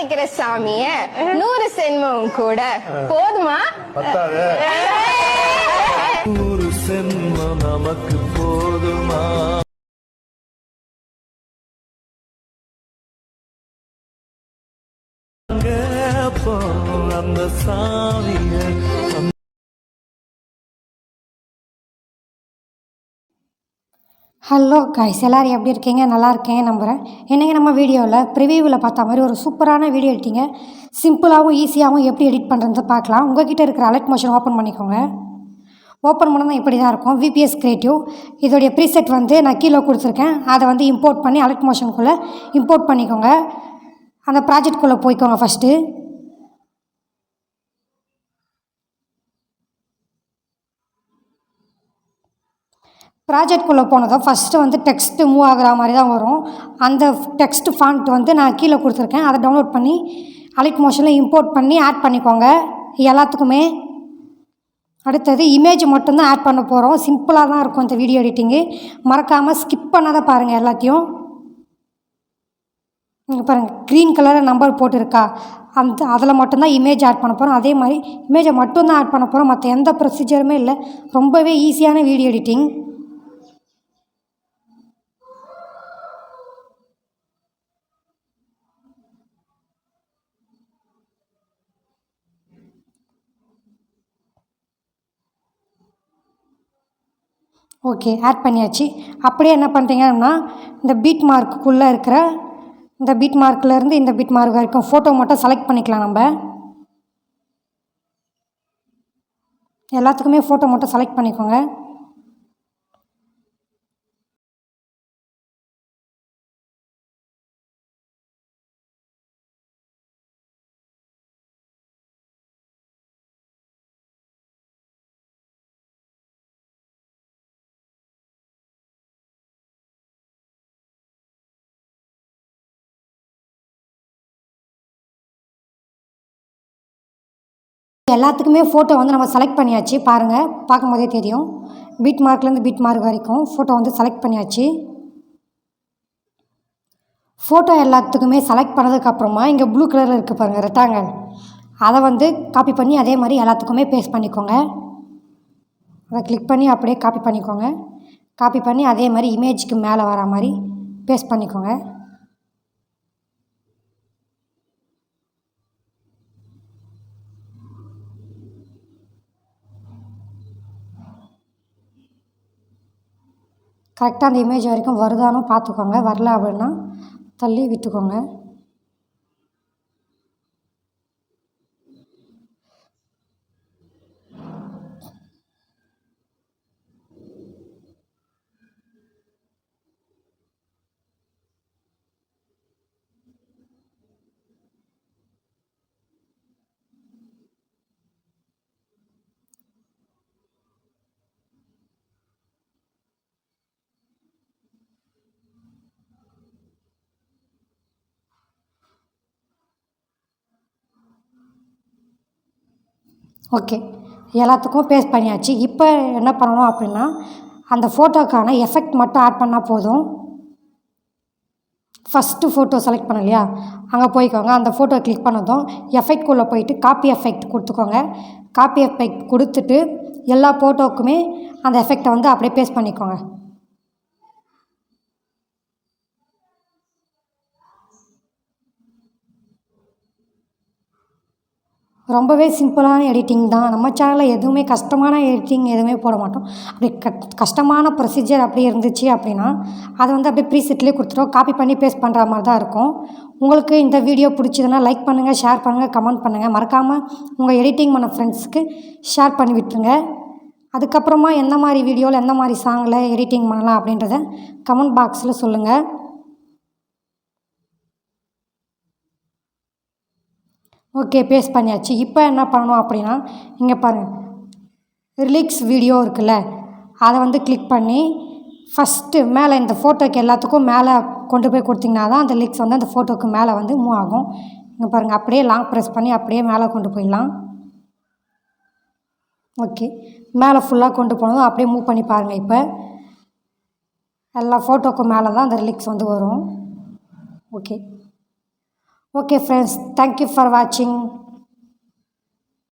கேக்குற சாமிய 100 சென்மம் கூட போதுமா? 100 சென்மம் நமக்கு போதுமா? அந்த சாமிய ஹலோ கைஸ், எல்லோரும் எப்படி இருக்கீங்க? நல்லா இருக்கேன் நம்புகிறேன். இன்றைக்கி நம்ம வீடியோவில் ப்ரிவியூவில் பார்த்த மாதிரி ஒரு சூப்பரான வீடியோ எடிட்டிங்க சிம்பிளாகவும் ஈஸியாகவும் எப்படி எடிட் பண்ணுறது பார்க்கலாம். உங்கள்கிட்ட இருக்கிற அலர்ட் மோஷன் ஓப்பன் பண்ணிக்கோங்க. ஓப்பன் பண்ணால் இப்படி தான் இருக்கும். VPS Creative இதோடைய ப்ரீசெட் வந்து நான் கீழே கொடுத்துருக்கேன். அதை வந்து இம்போர்ட் பண்ணி அலர்ட் மோஷனுக்குள்ளே இம்போர்ட் பண்ணிக்கோங்க. அந்த ப்ராஜெக்ட்குள்ளே போய்க்கோங்க. ஃபஸ்ட்டு ப்ராஜெக்ட்குள்ளே போனதும் ஃபஸ்ட்டு வந்து டெக்ஸ்ட்டு மூவ் ஆகிற மாதிரி தான் வரும். அந்த டெக்ஸ்ட் ஃபாண்ட் வந்து நான் கீழே கொடுத்துருக்கேன். அதை டவுன்லோட் பண்ணி அலர்ட் மோஷனில் இம்போர்ட் பண்ணி ஆட் பண்ணிக்கோங்க எல்லாத்துக்குமே. அடுத்தது இமேஜ் மட்டும்தான் ஆட் பண்ண போகிறோம். சிம்பிளாக தான் இருக்கும் இந்த வீடியோ எடிட்டிங்கு. மறக்காமல் ஸ்கிப் பண்ணாத பாருங்கள் எல்லாத்தையும். இங்கே பாருங்கள், க்ரீன் கலரில் நம்பர் போட்டுருக்கா, அதில் மட்டும்தான் இமேஜ் ஆட் பண்ண போகிறோம். அதே மாதிரி இமேஜை மட்டும்தான் ஆட் பண்ண போகிறோம். மற்ற எந்த ப்ரொசீஜருமே இல்லை. ரொம்பவே ஈஸியான வீடியோ எடிட்டிங். ஓகே, ஆட் பண்ணியாச்சு. அப்படியே என்ன பண்ணுறீங்கன்னா, இந்த பீட் மார்க்குள்ளே இருக்கிற இந்த பீட் மார்க்லேருந்து இந்த பீட் மார்க் வரைக்கும் ஃபோட்டோ மட்டும் செலக்ட் பண்ணிக்கலாம். நம்ம எல்லாத்துக்குமே ஃபோட்டோ மட்டும் செலக்ட் பண்ணிக்கோங்க. எல்லாத்துக்குமே ஃபோட்டோ வந்து நம்ம செலக்ட் பண்ணியாச்சு. பாருங்கள், பார்க்கும்போதே தெரியும். பீட் மார்க்லேருந்து பீட் மார்க் வரைக்கும் ஃபோட்டோ வந்து செலக்ட் பண்ணியாச்சு. ஃபோட்டோ எல்லாத்துக்குமே செலக்ட் பண்ணதுக்கப்புறமா இங்கே ப்ளூ கலரில் இருக்குது பாருங்கள், ரெக்டாங்கிள். அதை வந்து காப்பி பண்ணி அதே மாதிரி எல்லாத்துக்குமே பேஸ்ட் பண்ணிக்கோங்க. அதை கிளிக் பண்ணி அப்படியே காப்பி பண்ணிக்கோங்க. காப்பி பண்ணி அதே மாதிரி இமேஜுக்கு மேலே வர மாதிரி பேஸ்ட் பண்ணிக்கோங்க. கரெக்டாக அந்த இமேஜ் வரைக்கும் வருதானோ பார்த்துக்கோங்க. வரல அப்படின்னா தள்ளி விட்டுக்கோங்க. ஓகே, எல்லாத்துக்கும் பேஸ்ட் பண்ணியாச்சு. இப்போ என்ன பண்ணணும் அப்படின்னா, அந்த ஃபோட்டோக்கான எஃபெக்ட் மட்டும் ஆட் பண்ணால் போதும். ஃபஸ்ட்டு ஃபோட்டோ செலக்ட் பண்ண இல்லையா, அங்கே போய்க்கோங்க. அந்த ஃபோட்டோ கிளிக் பண்ணதும் எஃபெக்ட்குள்ளே போயிட்டு காப்பி எஃபெக்ட் கொடுத்துக்கோங்க. காப்பி எஃபெக்ட் கொடுத்துட்டு எல்லா ஃபோட்டோவுக்குமே அந்த எஃபெக்டை வந்து அப்படியே பேஸ்ட் பண்ணிக்கோங்க. ரொம்பவே சிம்பிளான எடிட்டிங் தான். நம்ம சேனலில் எதுவுமே கஷ்டமான எடிட்டிங் எதுவுமே போட மாட்டோம். அப்படி கஷ்டமான ப்ரொசீஜர் அப்படி இருந்துச்சு அப்படின்னா அதை வந்து அப்படியே ப்ரீசெட்லேயே கொடுத்துட்டோம். காப்பி பண்ணி பேஸ்ட் பண்ணுற மாதிரி தான் இருக்கும். உங்களுக்கு இந்த வீடியோ பிடிச்சதுன்னா லைக் பண்ணுங்கள், ஷேர் பண்ணுங்கள், கமெண்ட் பண்ணுங்கள். மறக்காமல் உங்கள் எடிட்டிங் பண்ண ஃப்ரெண்ட்ஸுக்கு ஷேர் பண்ணி விட்டுருங்க. அதுக்கப்புறமா எந்த மாதிரி வீடியோவில் எந்த மாதிரி சாங்கில் எடிட்டிங் பண்ணலாம் அப்படின்றத கமெண்ட் பாக்ஸில் சொல்லுங்கள். ஓகே, பேஸ்ட் பண்ணியாச்சு. இப்போ என்ன பண்ணணும் அப்படின்னா, இங்கே பாருங்கள், ரிலீக்ஸ் வீடியோ இருக்குல்ல, அதை வந்து கிளிக் பண்ணி ஃபஸ்ட்டு மேலே இந்த ஃபோட்டோக்கு எல்லாத்துக்கும் மேலே கொண்டு போய் கொடுத்திங்கன்னா தான் அந்த லிக்ஸ் வந்து அந்த ஃபோட்டோக்கு மேலே வந்து மூவ் ஆகும். இங்கே பாருங்கள், அப்படியே லாங் ப்ரெஸ் பண்ணி அப்படியே மேலே கொண்டு போயிடலாம். ஓகே, மேலே ஃபுல்லாக கொண்டு போனதும் அப்படியே மூவ் பண்ணி பாருங்கள். இப்போ எல்லா ஃபோட்டோக்கும் மேலே தான் அந்த லிக்ஸ் வந்து வரும். Okay, okay friends, thank you for வாட்சிங்.